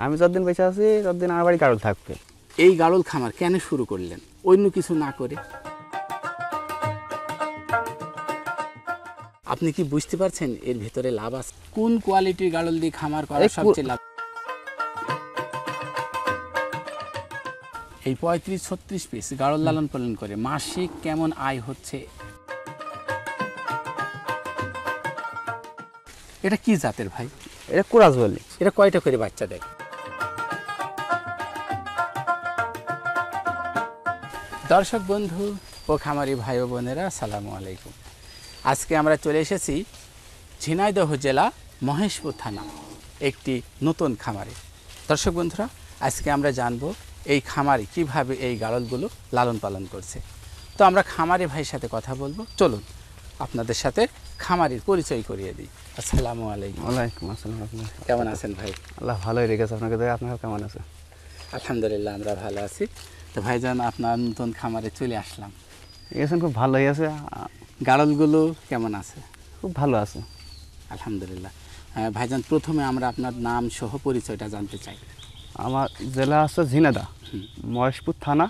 আমি যতদিন বেঁচে আছি ততদিন আমার বাড়ি গাড়ল থাকবে। এই গাড়ল খামার কেন শুরু করলেন অন্য কিছু না করে? আপনি কি বুঝতে পারছেন এর ভিতরে লাভ আছে? কোন কোয়ালিটির গাড়ল দিয়ে খামার করা সবচেয়ে লাভ? এই 35-36 পিস গাড়ল লালন পালন করে মাসিক কেমন আয় হচ্ছে? এটা কি জাতের ভাই? এটা কুরাজ বলি। এটা কয়টা করে বাচ্চা দেয়? দর্শক বন্ধু ও খামারি ভাই ও বোনেরা, আসসালামু আলাইকুম। আজকে আমরা চলে এসেছি ঝিনাইদহ জেলা মহেশপুর থানা একটি নতুন খামারে। দর্শক বন্ধুরা, আজকে আমরা জানবো এই খামারি কিভাবে এই গাড়লগুলো লালন পালন করছে। তো আমরা খামারি ভাইয়ের সাথে কথা বলবো। চলুন আপনাদের সাথে খামারির পরিচয় করিয়ে দিই। আসসালামু আলাইকুম। ওয়ালাইকুম আসসালাম। কেমন আছেন ভাই? আল্লাহ ভালোই রেখেছে আপনাকে। আপনারা কেমন আছে? আলহামদুলিল্লাহ, আমরা ভালো আছি। তো ভাইজান, আপনার নতুন খামারে চলে আসলাম। এসেছেন, খুব ভালোই আছে। গাড়লগুলো কেমন আছে? খুব ভালো আছে আলহামদুলিল্লাহ। ভাইজান, প্রথমে আমরা আপনার নাম সহ পরিচয়টা জানতে চাই। আমার জেলা আছে ঝিনাইদহ, মহেশপুর থানা,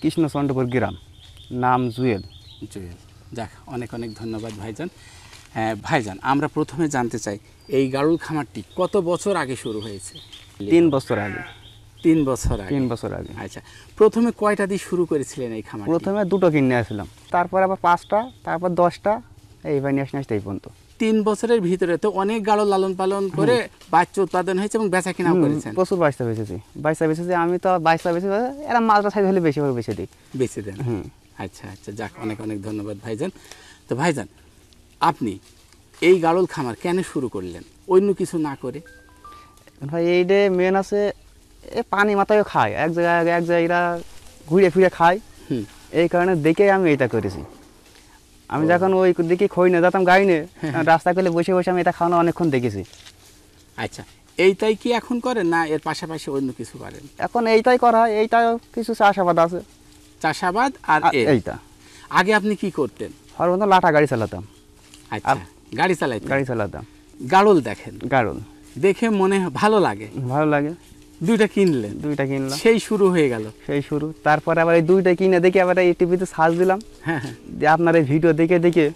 কৃষ্ণচন্দ্রপুর গ্রাম, নাম জুয়েল। জুয়েল, যাক, অনেক অনেক ধন্যবাদ ভাইজান। ভাইজান, আমরা প্রথমে জানতে চাই এই গাড়ল খামারটি কত বছর আগে শুরু হয়েছে? 3 বছর আগে। 3 বছর আগে। 3 বছর আগে। আচ্ছা, প্রথমে কয়টা দিয়ে শুরু করেছিলেন এই খামার? প্রথমে 2টো কিনে আসলাম, তারপর আবার 5টা, তারপর 10টা, এইবার নিয়ে আসতে এই পর্যন্ত। 3 বছরের ভিতরে তো অনেক গাড়ল লালন পালন করে বাচ্চা উৎপাদন হয়েছে এবং বেচা কিনাও করেছেন। প্রচুর বাচ্চা বেঁচেছি। আমি তো বাচ্চা বেশি, এরা মাছটা সাইজ হলে বেশি করে বেঁচে দিই, বেঁচে দেন। আচ্ছা আচ্ছা, যাক, অনেক অনেক ধন্যবাদ ভাইজান। তো ভাইজান, আপনি এই গাড়ল খামার কেন শুরু করলেন অন্য কিছু না করে? ভাই এইটা মেন আছে, পানি মাথায় খায়, এক জায়গায় এরা ঘুরে ফিরে খায়, এই কারণে দেখে আমি এটা করেছি। আমি যখন ওই দিকে খই না যেতাম গাড়ি নিয়ে, রাস্তা করলে বসে বসে আমি এটা খাওয়ানো অনেকক্ষণ দেখেছি। আচ্ছা, এইটাই কি এখন করেন না এর পাশাপাশি অন্য কিছু করেন? এখন এইটাই করা হয়, এইটা কিছু চাষাবাদ আছে। চাষাবাদ আর এইটা। আগে আপনি কি করতেন? সর্বপ্রথম লাঠা গাড়ি চালাতাম। আচ্ছা, গাড়ি চালাতাম। গাড়ল দেখেন, গাড়ল দেখে মনে ভালো লাগে। ভালো লাগে, 2টা কিনলেন? 2টা কিনলাম, সেই শুরু হয়ে গেল। সেই শুরু। তারপরে আবার এই 2টা কিনে দেখে আবার এই টিভিতে সার্চ দিলাম। যে আপনার এই ভিডিও দেখে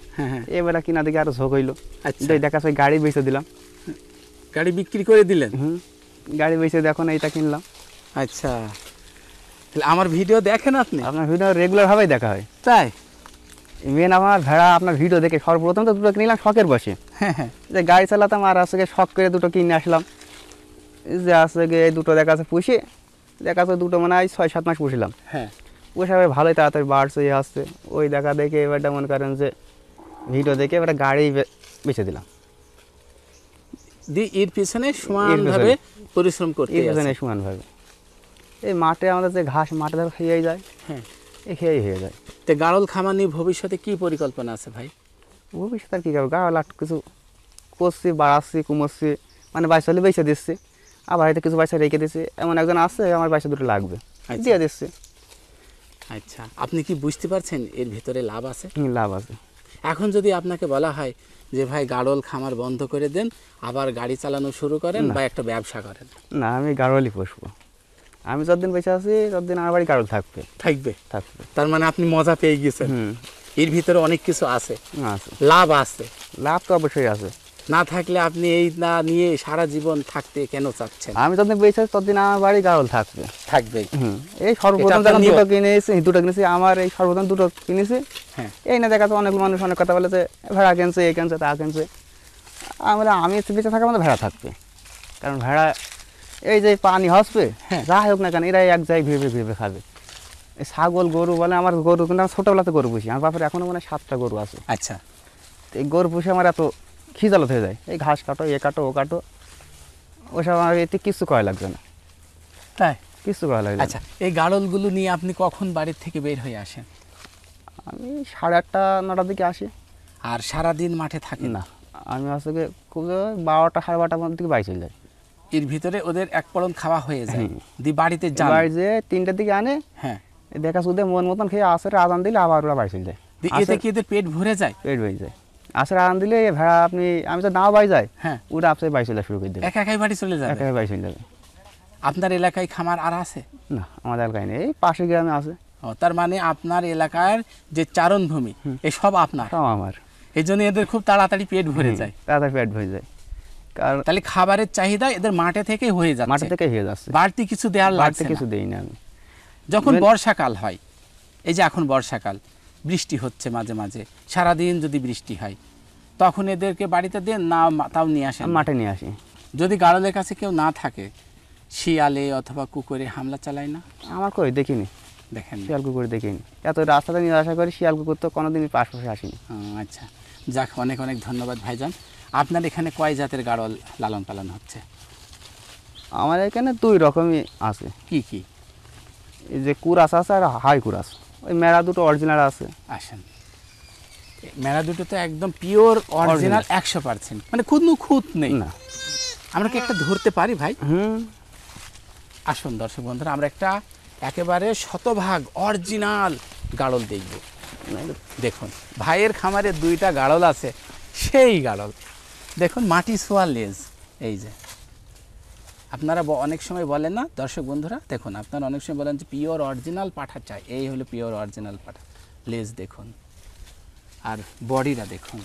এবারে কিনা দেখে আরো ঝোঁক হইলো। দেখা যায় গাড়ি বেচে দিলাম। গাড়ি বিক্রি করে দিলেন? গাড়ি বেচে এখন এইটা কিনলাম। আচ্ছা, তাহলে আমার ভিডিও দেখেন আপনি? আপনার ভিডিও রেগুলার ভাবেই দেখা হয়। তাই? মেন আমার ভেড়া আপনার ভিডিও দেখে সর্বপ্রথম তো 2টো কিনলাম শখের বসে। যে গাড়ি চালাতাম আর আছে শখ করে 2টো কিনে আসলাম। যে আছে এই 2টো দেখা আছে পুষে, দেখা আছে 2টো মানে 6-7 মাস পুষলাম। পুষে ভালোই তাড়াতাড়ি বাড়ছে, আসছে। ওই দেখা দেখে এবারটা মনে করেন যে ভিডিও দেখে এবার গাড়ি বেঁচে দিলাম। এর পিছনে সমানভাবে পরিশ্রম করতে আছে। সমানভাবে এই মাঠে আমাদের যে ঘাস মাঠে ধর খেয়েই যায়, খেয়েই হয়ে যায়। তো গাড়ল খামার নিয়ে ভবিষ্যতে কি পরিকল্পনা আছে ভাই? ভবিষ্যতে আর কী করবো, গাড়ল কিছু করছি, বাড়াচ্ছি, কমাচ্ছি, মানে বাচ্চা হলে বেঁচে দিচ্ছি, আবার হয়তো কিছু বাচ্চা রেখে দিচ্ছি। এমন একজন আছে আমার বাচ্চা 2টো লাগবে, দিয়ে দিচ্ছি। আচ্ছা, আপনি কি বুঝতে পারছেন এর ভিতরে লাভ আছে? লাভ আছে। এখন যদি আপনাকে বলা হয় যে ভাই গাড়ল খামার বন্ধ করে দেন, আবার গাড়ি চালানো শুরু করেন বা একটা ব্যবসা করেন? না, আমি গাড়লই পুষবো। আমি যতদিন বেঁচে আছি ততদিন আমার বাড়ি গাড়ল থাকবে। তার মানে আপনি মজা পেয়ে গেছেন। এর ভিতরে অনেক কিছু আছে, লাভ আছে। লাভ তো অবশ্যই আছে। না থাকলে আপনি এই না নিয়ে সারা জীবন থাকতে কেন চাচ্ছেন? আমি যতদিন বেঁচে আছি ততদিন আমার বাড়ি গাড়ল থাকবে। এই সর্বপ্রথম যখন 2টো কিনেছি, আমার এই সর্বপ্রথম 2টো কিনেছি। এই না দেখা যাচ্ছে অনেক মানুষ অনেক কথা বলেছে, ভেড়া কিনছে, এই কিনছে, তা কিনছে। আমি বেঁচে থাকার মধ্যে ভেড়া থাকবে, কারণ ভেড়া এই যে পানি হসবে, যা হোক না কেন এরা এক জায়গায় ঘুরে ঘুরে খাবে। এই ছাগল গরু বলে, আমার গরু কিন্তু আমি ছোটোবেলাতে গরু পুষি। আমার বাপের এখনো মানে 7টা গরু আছে। আচ্ছা, এই গরু পুষে আমার এত খিজালত হয়ে যায়, এই ঘাস কাটো, এ কাটো, ও কাটো, ওসব আমার এতে কিছু করা লাগবে না। তাই? কিছু করা লাগবে। আচ্ছা, এই গাড়লগুলো নিয়ে আপনি কখন বাড়ির থেকে বের হয়ে আসেন? আমি 8:30-9টার দিকে আসি। আর সারাদিন মাঠে থাকি না, আমি আসলে খুব 12টা-12:30 দিকে বাড়ি চলে যাই। এর ভিতরে ওদের এক পলন খাওয়া হয়ে যায়, বাড়িতে যান, বাড়ি যে 3টার দিকে আনে, দেখা শুধু মন মতন খেয়ে আসরে আদান দিলে আবার ওরা বাড়ি চলে যায়। এতে কি এদের পেট ভরে যায়? পেট ভরে যায়। আসরে আদান দিলে ভেড়া আমি তো নাও বাড়ি যায়, ওরা আপসে বাড়ি চলে শুরু করে দেবে। একাই বাড়ি চলে যাবে? একাই বাড়ি চলে যাবে। আপনার এলাকায় খামার আর আছে? না, আমাদের এলাকায় নেই, এই পাশে গ্রামে আছে। ও, তার মানে আপনার এলাকার যে চারণভূমি এসব আপনার? সব আমার। এই জন্য এদের খুব তাড়াতাড়ি পেট ভরে যায়। তাড়াতাড়ি পেট ভরে যায়, কারণ তাহলে খাবারের চাহিদা এদের মাঠে থেকে হয়ে যাচ্ছে। মাঠে থেকে হয়ে যাচ্ছে, বাড়তি কিছু দেওয়ার লাগছে না। কিছু দেই না আমি। যখন বর্ষাকাল হয়, এই যে এখন বর্ষাকাল, বৃষ্টি হচ্ছে মাঝে মাঝে, সারাদিন যদি বৃষ্টি হয়, তখন এদেরকে বাড়িতে দেন না তাও নিয়ে আসেন? মাঠে নিয়ে আসি। যদি গাড়লের কাছে কেউ না থাকে, শিয়ালে অথবা কুকুরে হামলা চালায় না? আমার কই দেখিনি, দেখেন শিয়াল কুকুর দেখিনি। এত রাস্তাতে নিয়ে আসা করি, শিয়াল কুকুর তো কোনোদিনই পাশাপাশি আসেনি। আচ্ছা, যাক, অনেক অনেক ধন্যবাদ ভাইজান। আপনার এখানে কয় জাতের গাড়ল লালন পালন হচ্ছে? আমার এখানে 2 রকমই আছে। কি কি? এই যে কুরাস আছে আর হাই কুরাস। ওই মেরা দুটো অরিজিনাল আছে। আসেন, মেরা দুটো তো একদম পিওর অরিজিনাল 100%, মানে কোনো খুঁত নেই না। আমরা কি একটা ধরতে পারি ভাই? আসুন দর্শক বন্ধুরা, আমরা একটা একেবারে শতভাগ অরিজিনাল গাড়ল দেখব। দেখুন, ভাইয়ের খামারে 2টা গাড়ল আছে, সেই গাড়ল দেখুন, মাটি ছোঁয়া লেজ। এই যে আপনারা অনেক সময় বলেন না দর্শক বন্ধুরা, দেখুন আপনারা অনেক সময় বলেন যে পিওর অরিজিনাল পাঠা চাই, এই হলো পিওর অরিজিনাল পাঠা। লেজ দেখুন আর বডিটা দেখুন,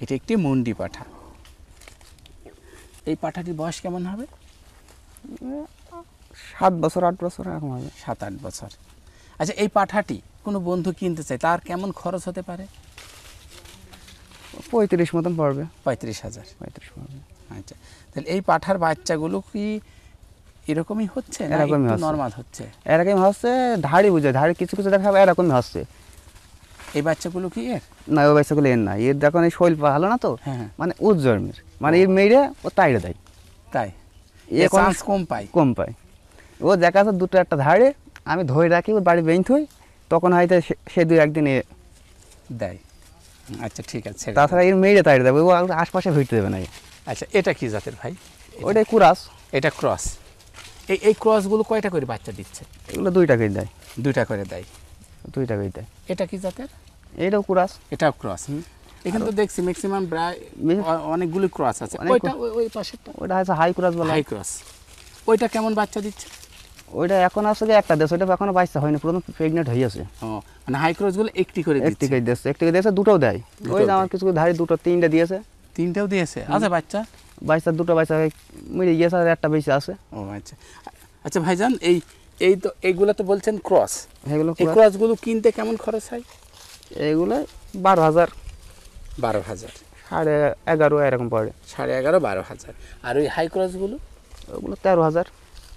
এটা একটি মুন্ডি পাঠা। এই পাঠাটির বয়স কেমন হবে? 7 বছর 8 বছর এরকম হবে। 7-8 বছর। আচ্ছা, এই পাঠাটি কোনো বন্ধু কিনতে চায়, তার কেমন খরচ হতে পারে? 35 মতন পড়বে। 35,000। 35 পড়বে। আচ্ছা, তাহলে এই পাঠার বাচ্চাগুলো কি এরকমই হচ্ছে না এরকমই একটু নরমাল হচ্ছে? এরকমই হচ্ছে, ধাড়ি বুঝে ধাড়ি কিছু কিছু দেখাবে এরকমই হচ্ছে। এই বাচ্চাগুলো কি এর? না, ওই বাচ্চাগুলো এর না। এর দেখুন এই শৈল ভালো না তো, মানে উজ্জর্মের, মানে এর মেয়েরা ও তাইড়ে দেয়, তাই এ চান্স কম পায়। ও দেখা যাচ্ছে 2টো একটা ধাড়ে আমি ধরে রাখি, ওর বাড়ি বেঁধে থই, তখন হয়তো সে 2-1 দিন দেয়। আচ্ছা, ঠিক আছে। তাছাড়া এর মেয়েরা তাইড়ে দেবে, ও আশপাশে ভিড়তে দেবে না। আচ্ছা, এটা কি জাতের ভাই? ওইটাই কুরাস। এটা ক্রস। এই ক্রসগুলো কয়টা করে বাচ্চা দিচ্ছে? এগুলো 2 টাকাই দেয়। 2টা করে দেয়। 2 টাকাই দেয়। এটা কি জাতের? এইটাও কুরাস। এটাও ক্রস। এখানে তো দেখছি ম্যাক্সিমাম প্রায় অনেকগুলো ক্রস আছে। ওইটা ওই পাশেরটা, ওইটা হচ্ছে হাই ক্রস বলা। High cross. ওইটা কেমন বাচ্চা দিচ্ছে? ওইটা এখন আসলে একটা দেশ, ওইটা এখনো বাচ্চা হয়নি, পুরো প্রেগনেন্ট হয়ে আছে। ও, মানে হাই ক্রসগুলো একটি করে দিচ্ছে? একটি দিয়েছে, 2টোও দেয়। ওই আমার কিছু ধারে 2টো 3টা দিয়েছে। 3টাও দিয়েছে? আচ্ছা, বাচ্চা 2টো বাচ্চা মিলে গিয়েছে, আর একটা বেশি আছে। ও আচ্ছা। আচ্ছা ভাইজান, এই তো এইগুলো তো বলছেন ক্রস, এগুলো এই ক্রসগুলো কিনতে কেমন খরচ হয়? এইগুলো 12,000। 12,000, 11.5 এরকম পড়ে। 11,500-12,000। আর ওই হাই ক্রসগুলো? ওগুলো 13,000।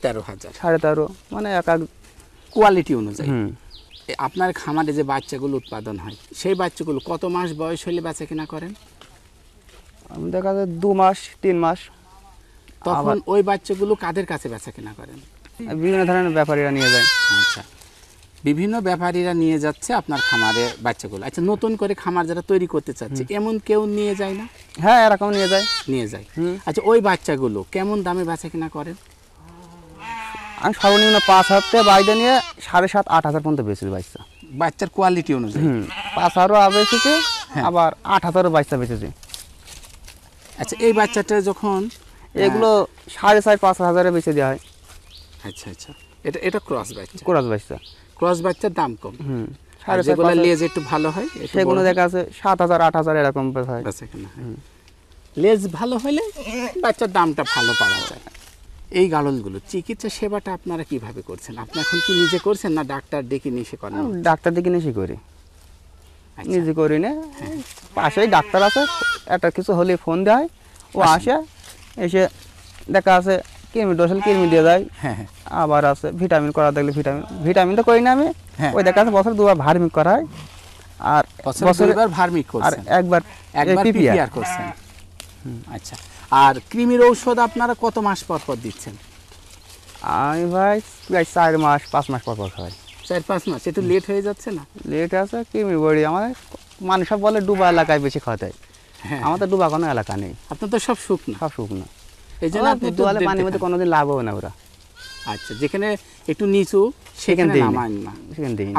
13,000, 13.5, মানে এক কোয়ালিটি অনুযায়ী। আপনার খামারে যে বাচ্চাগুলো উৎপাদন হয়, সেই বাচ্চাগুলো কত মাস বয়স হলে বেচা কিনা করেন? আমি দেখা যায় 2 মাস 3 মাস। তখন ওই বাচ্চাগুলো কাদের কাছে বেচা কিনা করেন? বিভিন্ন ধরনের ব্যাপারীরা নিয়ে যায়। আচ্ছা, বিভিন্ন ব্যাপারীরা নিয়ে যাচ্ছে আপনার খামারে বাচ্চাগুলো। আচ্ছা, নতুন করে খামার যারা তৈরি করতে চাচ্ছে, এমন কেউ নিয়ে যায় না? হ্যাঁ, এরকম নিয়ে যায়। আচ্ছা, ওই বাচ্চাগুলো কেমন দামে বেচা কিনা করেন? আমি সর্বনিম্ন 5,000 থেকে বাইরে নিয়ে 7,500-8,000 পর্যন্ত বেচেছি বাচ্চা। বাচ্চার কোয়ালিটি অনুযায়ী 5,000 বেচেছি, আবার 8,000 বাচ্চা বেচেছি। আচ্ছা, এই বাচ্চাটা যখন এগুলো 4,500-5,000 বেচে দেওয়া হয়। আচ্ছা আচ্ছা, এটা ক্রস বাচ্চা? ক্রস বাচ্চার দাম কম। আর যেগুলো লেজ একটু ভালো হয় সেগুলো দেখা আছে 7,000-8,000 এরকম হয়। লেজ ভালো হলে বাচ্চার দামটা ভালো পাওয়া যায়। এই গাড়লগুলো চিকিৎসা সেবাটা আপনারা কিভাবে করছেন? আপনি এখন কি নিজে করছেন না ডাক্তার ডেকে নিয়ে এসে করেন? ডাক্তার ডেকে নিয়ে এসে করি, নিজে করি না। পাশেই ডাক্তার আছে, একটা কিছু হলে ফোন দেয়, ও আসে, এসে দেখা আছে কৃমি ডোসাল কৃমি দিয়ে যায়। আবার আছে ভিটামিন করা দেখলে ভিটামিন তো করি না আমি। ওই দেখা আছে বছর 2বার ভার্মিক করা হয়, আর বছরে 2বার ভার্মিক করছেন, আর একবার পিপিআর করছেন। আচ্ছা, আর কৃমির ঔষধ আপনারা কত মাস পর পর দিচ্ছেন? আমি ভাই 4 মাস 5 মাস পর পর খাই। 4-5 মাস? একটু লেট হয়ে যাচ্ছে না? লেট আছে, কৃমি বড়ি আমাদের মানুষ সব বলে ডুবা এলাকায় বেশি খাওয়াতে হয়। আমাদের ডুবা কোনো এলাকা নেই, আপনার তো সব শুকনো। এই জন্য আপনি দুয়ালে পানির মধ্যে কোনোদিন লাভ হবে না ওরা। আচ্ছা, যেখানে একটু নিচু সেখানে নামান না।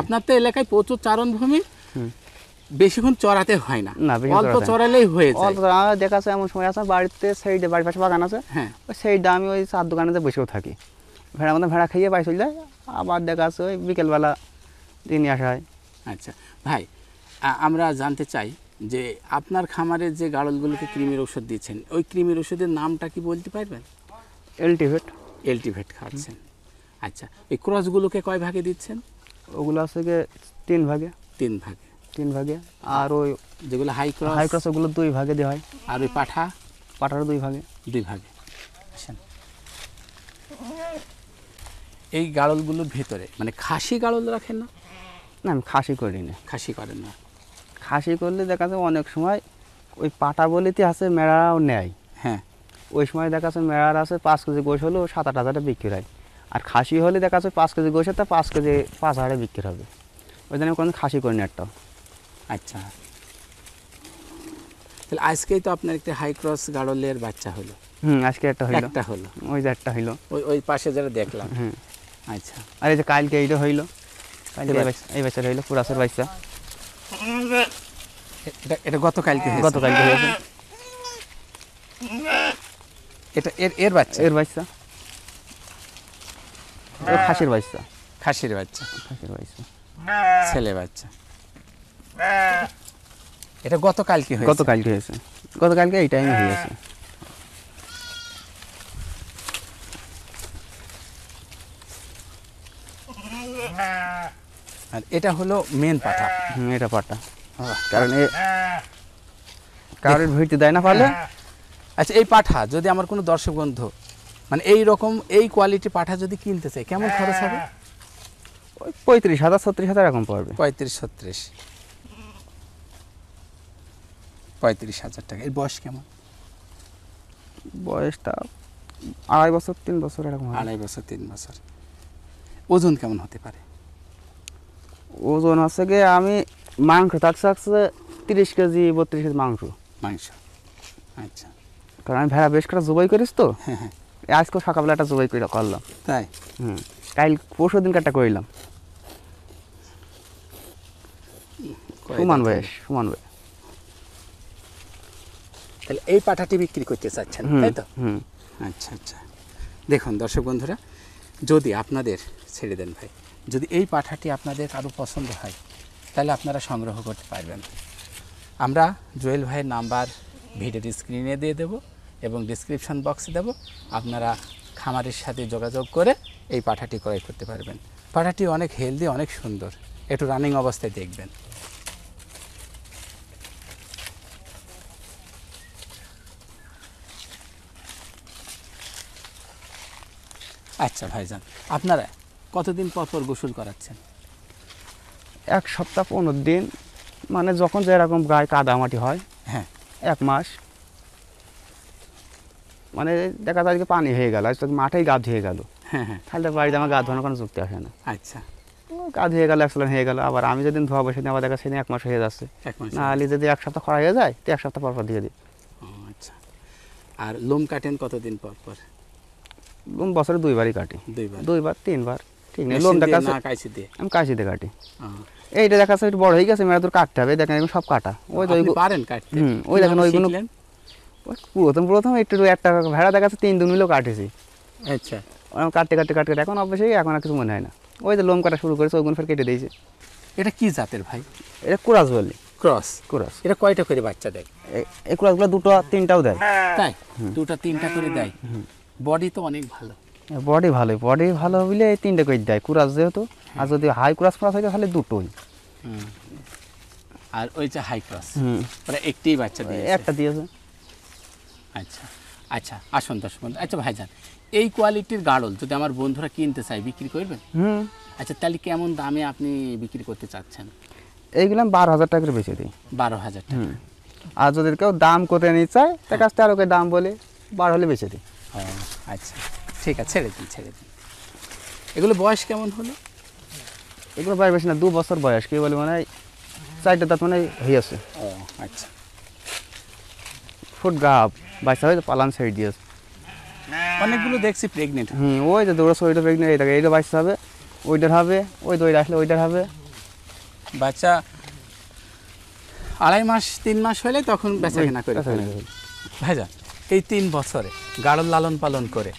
আপনার তো এলাকায় প্রচুর চারণভূমি, বেশিক্ষণ চড়াতে হয় না, না অল্প চড়ালেই হয়ে যায়। অল্প দেখা আছে এমন সময় আছে বাড়িতে সাইডে বাড়ির পাশে বাগান আছে, হ্যাঁ ওই সাইডে আমি ওই চার দোকানেতে বসেও থাকি, ভেড়া মতো ভেড়া খাইয়ে বাড়ি চলে যায়, আবার দেখা আছে ওই বিকেলবেলা নিয়ে আসা হয়। আচ্ছা ভাই, আমরা জানতে চাই যে আপনার খামারের যে গাড়লগুলোকে কৃমির ওষুধ দিচ্ছেন, ওই কৃমির ওষুধের নামটা কি বলতে পারবেন? এলটিভেট। এলটিভেট খাওয়াচ্ছেন। আচ্ছা, এই ক্রসগুলোকে কয় ভাগে দিচ্ছেন? ওগুলো আছে গিয়ে 3 ভাগে। 3 ভাগে। 3 ভাগে। আর ওই যেগুলো হাই ক্রস ওগুলো 2 ভাগে দেওয়া হয়। আর ওই পাঠারও 2 ভাগে। 2 ভাগে। এই গাড়লগুলোর ভেতরে মানে খাসি গাড়ল রাখেন না? না, আমি খাসি করি না। খাসি করেন না? খাসি করলে দেখা যায় অনেক সময় ওই পাটা বলিতে আছে মেড়াও নেয়। হ্যাঁ, ওই সময় দেখা যাচ্ছে মেড়ার আছে 5 কেজি গোশ হলেও 7-8 হাজারে বিক্রি হয়। আর খাসি হলে দেখা যাচ্ছে 5 কেজি গোশের তা 5 কেজি 5 হাজারে বিক্রি হবে। ওই জন্য আমি কোনো খাসি করি না একটাও। আচ্ছা, তাহলে আজকেই তো আপনার একটা হাই ক্রস গাড়লের বাচ্চা হলো। আজকে একটা হলো। ওই যে একটা হইলো, ওই পাশে যারা দেখলাম। আচ্ছা, আর এই যে কালকে এইটা হইলো, কালকে এই বাচ্চাটা হইলো পুরাসের বাচ্চা। এটা গতকালকে হয়েছে। এটা এর বাচ্চা? এর বাচ্চা, খাসির বাচ্চা। খাসির বাচ্চা, ছেলে বাচ্চা। এটা গতকালকে হয়েছে। গতকালকে এই টাইমে হয়েছে। আর এটা হলো মেন পাঠা। এটা পাঠা, কারণ কারোর ভিড়তে দেয় না পারলে। আচ্ছা, এই পাঠা যদি আমার কোনো দর্শক বন্ধু মানে এই রকম এই কোয়ালিটি পাঠা যদি কিনতে চাই, কেমন খরচ হবে? ওই 35,000-36,000 এরকম পড়বে। 35,000 টাকা। এর বয়স কেমন? বয়সটা 2.5 বছর 3 বছর এরকম। 2.5 বছর 3 বছর। ওজন কেমন হতে পারে? ওজন আছে গিয়ে আমি মাংস থাকছে 30 কেজি 32 কেজি মাংস। আচ্ছা, কারণ আমি ভেড়া বেশ করে জবাই করিস তো। হ্যাঁ, আজকে সকালবেলা একটা জবাই করে করলাম। তাই? কাল পরশু দিন একটা করিলাম। সমান বয়স। তাহলে এই পাঠাটি বিক্রি করতে চাচ্ছেন, তাই তো? আচ্ছা, দেখুন দর্শক বন্ধুরা, যদি আপনাদের ছেড়ে দেন ভাই, যদি এই পাঠাটি আপনাদের কারো পছন্দ হয় তাহলে আপনারা সংগ্রহ করতে পারবেন। আমরা জুয়েল ভাইয়ের নাম্বার ভিডিওর স্ক্রিনে দিয়ে দেব এবং ডিসক্রিপশন বক্সে দেব। আপনারা খামারের সাথে যোগাযোগ করে এই পাঠাটি ক্রয় করতে পারবেন। পাঠাটি অনেক হেলদি, অনেক সুন্দর। একটু রানিং অবস্থায় দেখবেন। আচ্ছা ভাইজান, আপনারা কতদিন পর গোসল করাচ্ছেন? 1 সপ্তাহ 15 দিন, মানে যখন যেরকম গায়ে কাদামাটি হয়। হ্যাঁ, 1 মাস। মানে দেখা যায় পানি হয়ে গেল, আজ তো মাঠেই গা ধুয়ে গেল। হ্যাঁ, তাহলে বাড়িতে আমার গা ধোয়ানোর কোনো যুক্তি আসে না। আচ্ছা, গা ধুয়ে গেল, অ্যাক্সিডেন্ট হয়ে গেল, আবার আমি যেদিন ধোয়া বসে আবার দেখা সেদিন 1 মাস হয়ে যাচ্ছে। নাহলে যদি 1 সপ্তাহ খরা হয়ে যায় তো 1 সপ্তাহ পর দিয়ে দিই। আচ্ছা, আর লোম কাটেন কতদিন পর? লোম বছরে 2 বারই কাটি। 2 বার 3 বার, ঠিক নেই। লোম দেখা যাচ্ছে আমি কাশি দিয়ে কাটি। এইটা দেখা যাচ্ছে একটু বড় হয়ে গেছে, মেয়েরা তোর কাটতে হবে। দেখেন এগুলো সব কাটা। ওই তো পারেন কাটতে? ওই দেখেন ওইগুলো প্রথম একটু একটা ভেড়া দেখা যাচ্ছে 3 দিন মিলেও কাটেছি। আচ্ছা, কাটতে এখন অবশ্যই এখন আর কিছু মনে হয় না। ওই যে লোম কাটা শুরু করেছে, ওইগুলো ফের কেটে দিয়েছে। এটা কি জাতের ভাই? এটা কুরাস বলি। ক্রস। এটা কয়টা করে বাচ্চা দেয়? এই কুরাসগুলো 2টা 3টাও দেয়। তাই? 2টা 3টা করে দেয়। বডি তো অনেক ভালো। বডি ভালো হইলে 3টা করে দেয় কুরাস যেহেতু। আর যদি হাই ক্রস হয় তাহলে 2টোই। আর ওই যে হাই ক্রস মানে একটাই বাচ্চা দিয়েছে? একটা দিয়েছে। আচ্ছা, আসুন দর্শক বন্ধু। আচ্ছা ভাইজান, এই কোয়ালিটির গাড়ল যদি আমার বন্ধুরা কিনতে চায়, বিক্রি করবেন? আচ্ছা, তাহলে কেমন দামে আপনি বিক্রি করতে চাচ্ছেন? এইগুলো 12,000 টাকা করে বেচে দিই। 12,000 টাকা। আর যদি কেউ দাম করতে নিতে চায় তার কাছ থেকে আরো দাম বলে 12 হলে বেচে দিই। আচ্ছা, ঠিক আছে, ছেড়ে দিন। এগুলো বয়স কেমন হলো? এগুলো বয়স বেশি না, 2 বছর বয়স। কি বলে মানে 4টা দাঁত মানে হয়েছে। আচ্ছা, ফুট গাব বাচ্চা হয়ে পালান সাইড দিয়েছে। অনেকগুলো দেখছি প্রেগনেন্ট। ওই যে দৌড়া ওইটা প্রেগনেন্ট, এইটা বাচ্চা হবে, ওইটার হবে, ওই দইটা আসলে ওইটার হবে। বাচ্চা 2.5 মাস 3 মাস হলে তখন বেচাকেনা করে ভাইজান। এই 3 বছরে গাড়ল লালন পালন করে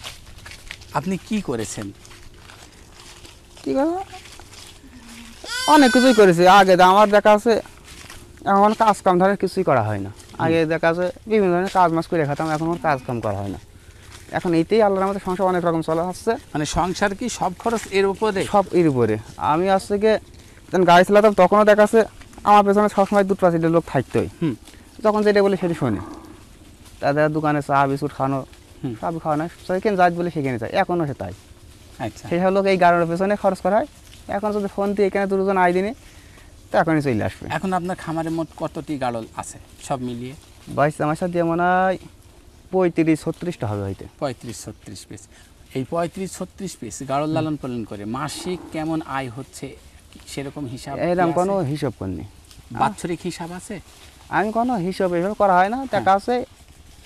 আপনি কি করেছেন? কি করবো, অনেক কিছুই করেছি। আগে আমার দেখা আছে এখন কাজ কাম ধরনের কিছুই করা হয় না। আগে দেখা আছে বিভিন্ন ধরনের কাজ মাস করে খাতাম, এখন কাজ কাম করা হয় না। এখন এইতেই আল্লাহর আমাদের সংসার অনেক রকম চলা আসছে। মানে সংসার কি সব খরচ এর উপরে? সব এর উপরে। আমি আসছে গিয়ে যখন গাড়ি চালাতাম তখনও দেখা আছে আমার পেছনে সবসময় 2-4 লোক থাকতোই। যখন যেটা বলে সেটা শোনে, তাদের দোকানে চা বিস্কুট খাওয়ানো, সবই খাওয়ানো, সেখানে যাই বলে সেখানে যায়, এখনও সে তাই। আচ্ছা, সেই সব লোক এই গাড়ির পেছনে খরচ করা হয়। এখন যদি ফোন দিয়ে এখানে 2 জন আয় দিনে তো এখনই চলে আসবে। এখন আপনার খামারে মোট কতটি গাড়ল আছে সব মিলিয়ে? বাইশ আমার সাথে দিয়ে মনে হয় 35-36টা হবে হয়তো। 35-36 পিস। এই 35-36 পিস গাড়ল লালন পালন করে মাসিক কেমন আয় হচ্ছে সেরকম হিসাব? এরকম কোনো হিসাব করিনি। বাৎসরিক হিসাব আছে? আমি কোনো হিসাব এভাবে করা হয় না। দেখা আছে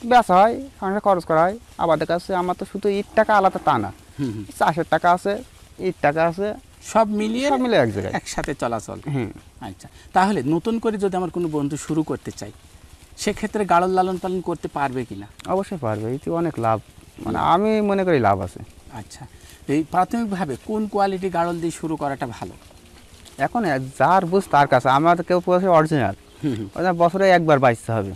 বেচা হয়, সংসার খরচ করা হয়। আবার দেখা আছে আমার তো শুধু ইট টাকা আলাদা তা না, চাষের টাকা আছে, ইট টাকা আছে, সব মিলিয়ে এক জায়গায় একসাথে চলাচল। আচ্ছা, তাহলে নতুন করে যদি আমার কোনো বন্ধু শুরু করতে চাই সেক্ষেত্রে গাড়ল লালন পালন করতে পারবে কিনা? অবশ্যই পারবে, এতে অনেক লাভ, মানে আমি মনে করি লাভ আছে। আচ্ছা, এই প্রাথমিকভাবে কোন কোয়ালিটি গাড়ল দিয়ে শুরু করাটা ভালো? এখন যার বুঝ তার কাছে। আমার কেউ পুষে অরিজিনাল, বছরে একবার বাইচতে হবে।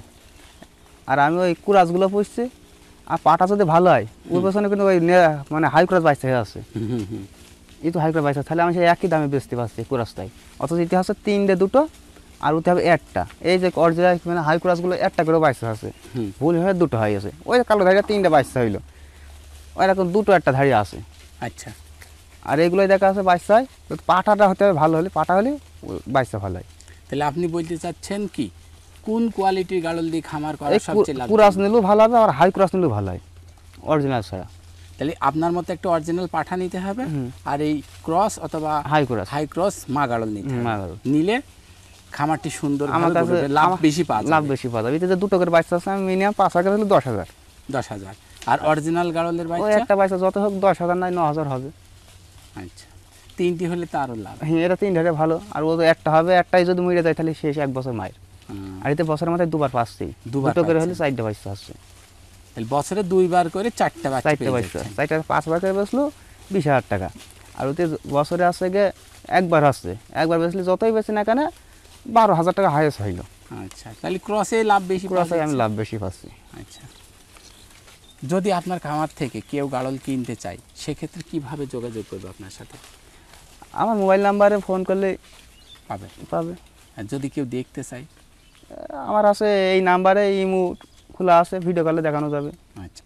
আর আমি ওই কুরাসগুলো পুষছি, আর পাটা যদি ভালো হয় ওর পেছনে কিন্তু ওই মানে হাই ক্রস বাইচতে হয়ে আছে। এই তো হাই ক্রস বাইচতে, তাহলে আমি সেই একই দামে বেচতে পারছি কুরাসটাই। অথচ এতে হচ্ছে 3টে 2টো, আর ওতে হবে 1টা। এই যে অরিজিনাল মানে হাই ক্রসগুলো 1টা করে বাইচতে আছে, ভুল হয়ে 2টো হয়ে গেছে। ওই কালো ধাড়িটা 3টে বাইচতে হইলো, ওই রকম 2টো 1টা ধাড়ি আছে। আচ্ছা, আর এইগুলোই দেখা আছে বাইচতে হয়, পাটাটা হতে হবে ভালো হলে, পাটা হলে বাইচতে ভালো হয়। তাহলে আপনি বলতে চাচ্ছেন কি কোন কোয়ালিটির গাড়ল দিয়ে খামার করা সবচেয়ে লাভ? কুরাস নিলেও ভালো হবে, আর হাই ক্রস নিলেও ভালো হয় অরিজিনাল ছাড়া। তাহলে আপনার মতো একটা অরিজিনাল পাঠা নিতে হবে, আর এই ক্রস অথবা হাই ক্রস মা গাড়ল নিতে হবে। নিলে খামারটি সুন্দর, আমার কাছে লাভ বেশি পাওয়া যাবে। লাভ বেশি পাওয়া যাবে। এতে 2টো করে বাইচা আছে, আমি মিনিমাম 5,000 হলে 10,000। 10,000। আর অরিজিনাল গাড়লের ওই বাচ্চা একটা বাইচা যত হোক 10,000 নাই 9,000 হবে। আচ্ছা, 3টি হলে তো আরো লাভ। হ্যাঁ, এটা 3টা ভালো। আর ও তো একটা হবে, একটাই যদি মরে যায় তাহলে শেষ 1 বছর মায়ের। আর এতে বছরের মধ্যে 2বার পাচ্ছি, 2টো করে হলে 4টা বাইচা আছে। তাহলে বছরে 2বার করে 4টা বাচ্চা পেয়ে যাচ্ছে। 4টা 5বার করে বেচলো 20,000 টাকা। আর ওতে বছরে আছে গিয়ে একবার আসছে, একবার বেচলে যতই বেশি না কেন 12,000 টাকা হাইয়েস্ট হইলো। আচ্ছা, তাহলে ক্রসে লাভ বেশি? ক্রসে আমি লাভ বেশি পাচ্ছি। আচ্ছা, যদি আপনার খামার থেকে কেউ গাড়ল কিনতে চায় সেক্ষেত্রে কিভাবে যোগাযোগ করবে আপনার সাথে? আমার মোবাইল নাম্বারে ফোন করলে পাবে। আর যদি কেউ দেখতে চায়? আমার আছে এই নাম্বারে ইমো খোলা আছে, ভিডিও কলে দেখানো যাবে। আচ্ছা,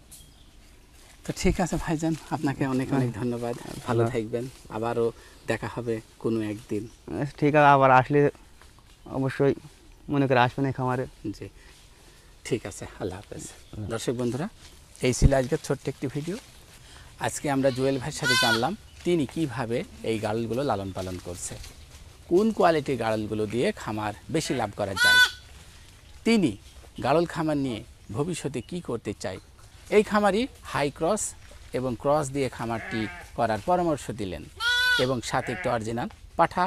তো ঠিক আছে ভাইজান, আপনাকে অনেক অনেক ধন্যবাদ। ভালো থাকবেন, আবারও দেখা হবে কোনো একদিন। ঠিক আছে, আবার আসলে অবশ্যই মনে করে আসবেন এই খামারে। জি, ঠিক আছে, আল্লাহ হাফেজ। দর্শক বন্ধুরা, এই ছিল আজকের ছোট্ট একটি ভিডিও। আজকে আমরা জুয়েল ভাইয়ের সাথে জানলাম তিনি কিভাবে এই গাড়লগুলো লালন পালন করছে, কোন কোয়ালিটির গাড়লগুলো দিয়ে খামার বেশি লাভ করা যায়, তিনি গাড়ল খামার নিয়ে ভবিষ্যতে কি করতে চায়। এই খামারই হাই ক্রস এবং ক্রস দিয়ে খামারটি করার পরামর্শ দিলেন, এবং সাথে একটু অরিজিনাল পাঠা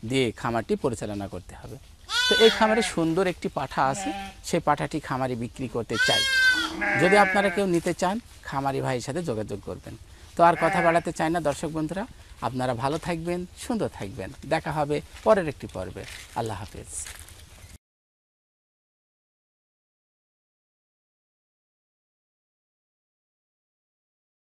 দিয়ে খামারটি পরিচালনা করতে হবে। তো এই খামারে সুন্দর একটি পাঠা আছে, সেই পাঠাটি খামারে বিক্রি করতে চাই। যদি আপনারা কেউ নিতে চান, খামারি ভাইয়ের সাথে যোগাযোগ করবেন। তো আর কথা বাড়াতে চাই না দর্শক বন্ধুরা, আপনারা ভালো থাকবেন, সুন্দর থাকবেন। দেখা হবে পরের একটি পর্বে। আল্লাহ হাফেজ।